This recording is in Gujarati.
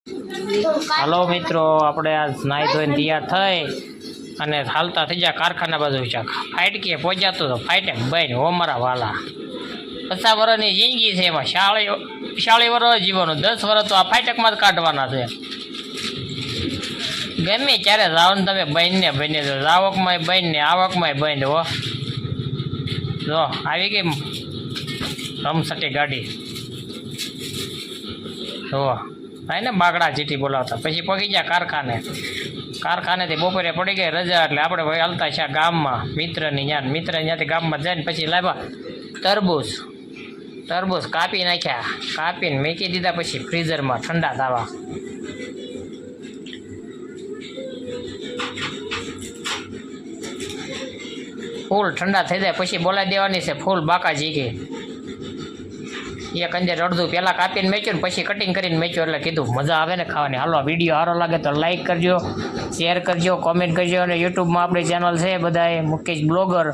હાલો મિત્રો, આપણે આ નાહી ધોઈને તૈયાર થઈ અને હાલતા થઈ જાય કારખાના બાજુ ફાટકીએ પહોંચાતો તો ફાટક ભાઈ હો મારા વાલા 50 વર્ષની જિંદગી છે, એમાં 40 વર્ષ જીવવાનું, 10 વર્ષ તો આ ફાટકમાં જ કાઢવાના છે. ગમે ત્યારે જાઓ ને તમે બનને દો, આવકમાંય બનને આવકમાંય બંધ. હો જો આવી ગઈ રમસટી ગાડી. જો થાય ને બાગડા ચીઠી બોલાવતા. પછી પગી ગયા કારખાનેથી બપોરે પડી ગઈ રજા, એટલે આપણે ભાઈ હાલતા છે ગામમાં મિત્રની ત્યાંથી ગામમાં જઈને પછી લાવ્યા તરબૂચ કાપીને મેકી દીધા. પછી ફ્રીઝરમાં ઠંડા થવા. ફૂલ ઠંડા થઈ જાય પછી બોલાવી દેવાની છે ફૂલ બાકાજી કે એક અંદર અડધું પહેલાં કાપીને મેચ્યું ને પછી કટિંગ કરીને મેચ્યું, એટલે કીધું મજા આવે ને ખાવાની. હાલો, વિડીયો સારો લાગે તો લાઈક કરજો, શેર કરજો, કોમેન્ટ કરજો. અને યુટ્યુબમાં આપણી ચેનલ છે બધાએ મુકેશ બ્લોગર,